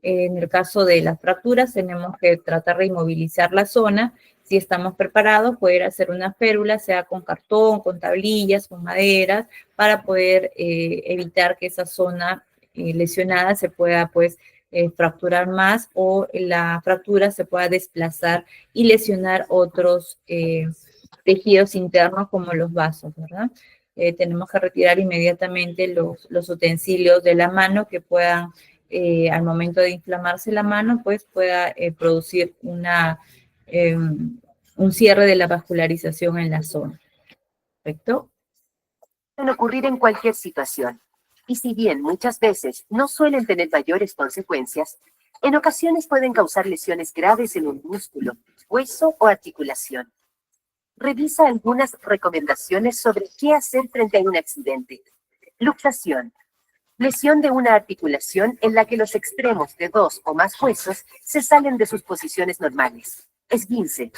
En el caso de las fracturas, tenemos que tratar de inmovilizar la zona. Si estamos preparados, poder hacer una férula, sea con cartón, con tablillas, con maderas, para poder evitar que esa zona lesionada se pueda, pues, fracturar más o la fractura se pueda desplazar y lesionar otros tejidos internos como los vasos, ¿verdad? Tenemos que retirar inmediatamente los utensilios de la mano que puedan al momento de inflamarse la mano, pues pueda producir un cierre de la vascularización en la zona. ¿Correcto? Pueden ocurrir en cualquier situación, y si bien muchas veces no suelen tener mayores consecuencias, en ocasiones pueden causar lesiones graves en un músculo, hueso o articulación. Revisa algunas recomendaciones sobre qué hacer frente a un accidente. Luxación. Lesión de una articulación en la que los extremos de dos o más huesos se salen de sus posiciones normales. Esguince.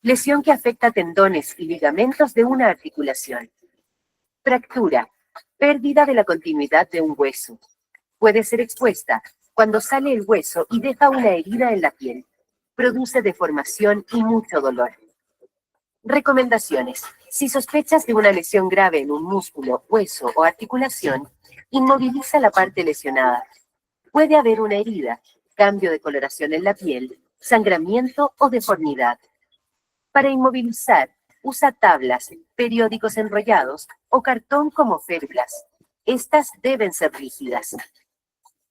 Lesión que afecta tendones y ligamentos de una articulación. Fractura. Pérdida de la continuidad de un hueso. Puede ser expuesta cuando sale el hueso y deja una herida en la piel. Produce deformación y mucho dolor. Recomendaciones. Si sospechas de una lesión grave en un músculo, hueso o articulación, inmoviliza la parte lesionada. Puede haber una herida, cambio de coloración en la piel, sangramiento o deformidad. Para inmovilizar, usa tablas, periódicos enrollados o cartón como férulas. Estas deben ser rígidas.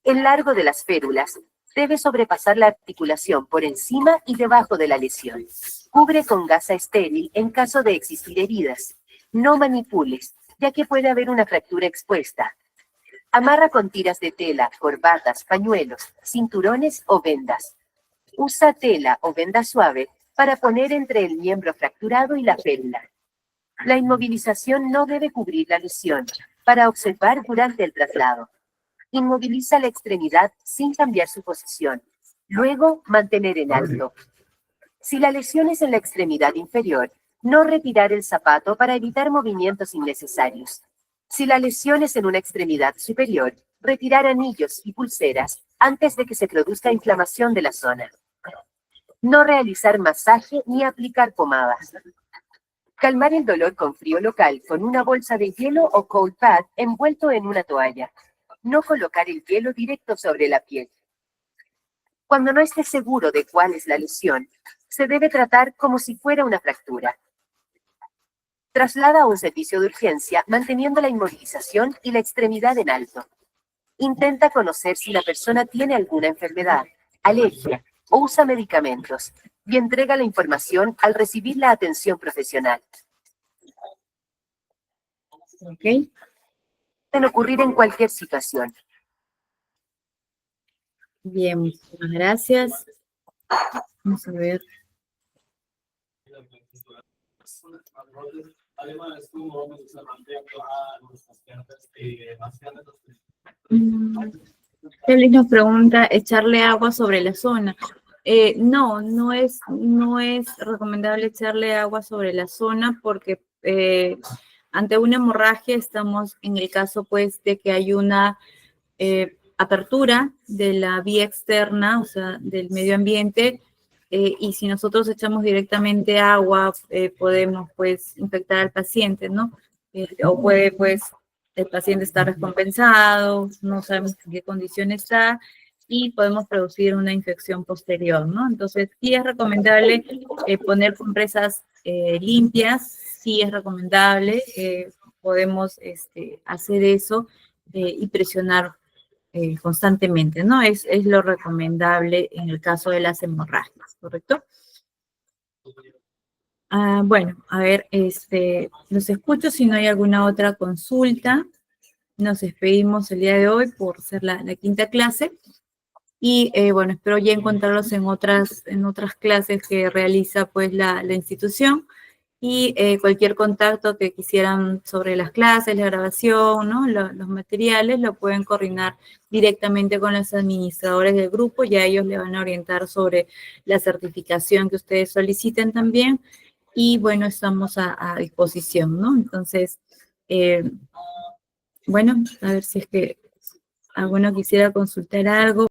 El largo de las férulas debe sobrepasar la articulación por encima y debajo de la lesión. Cubre con gasa estéril en caso de existir heridas. No manipules, ya que puede haber una fractura expuesta. Amarra con tiras de tela, corbatas, pañuelos, cinturones o vendas. Usa tela o venda suave para poner entre el miembro fracturado y la férula. La inmovilización no debe cubrir la lesión, para observar durante el traslado. Inmoviliza la extremidad sin cambiar su posición. Luego, mantener en alto. Si la lesión es en la extremidad inferior, no retirar el zapato para evitar movimientos innecesarios. Si la lesión es en una extremidad superior, retirar anillos y pulseras antes de que se produzca inflamación de la zona. No realizar masaje ni aplicar pomadas. Calmar el dolor con frío local con una bolsa de hielo o cold pad envuelto en una toalla. No colocar el hielo directo sobre la piel. Cuando no esté seguro de cuál es la lesión, se debe tratar como si fuera una fractura. Traslada a un servicio de urgencia manteniendo la inmovilización y la extremidad en alto. Intenta conocer si la persona tiene alguna enfermedad, alergia o usa medicamentos y entrega la información al recibir la atención profesional. ¿Ok? Pueden ocurrir en cualquier situación. Bien, muchísimas gracias. Vamos a ver. Félix nos pregunta, ¿echarle agua sobre la zona? No es recomendable echarle agua sobre la zona porque ante una hemorragia estamos en el caso pues de que hay una apertura de la vía externa, o sea, del medio ambiente, y si nosotros echamos directamente agua, podemos pues infectar al paciente, ¿no? O puede pues el paciente está descompensado, no sabemos en qué condición está y podemos producir una infección posterior, ¿no? Entonces, sí es recomendable poner compresas limpias, sí es recomendable, podemos hacer eso y presionar constantemente, ¿no? Es lo recomendable en el caso de las hemorragias, ¿correcto? Bueno, a ver, los escucho si no hay alguna otra consulta. Nos despedimos el día de hoy por ser la quinta clase. Y bueno, espero ya encontrarlos en otras clases que realiza pues la institución. Y cualquier contacto que quisieran sobre las clases, la grabación, ¿no? Los materiales, lo pueden coordinar directamente con los administradores del grupo, ya ellos le van a orientar sobre la certificación que ustedes soliciten también, y bueno, estamos a disposición, ¿no? Entonces, bueno, a ver si es que alguno quisiera consultar algo.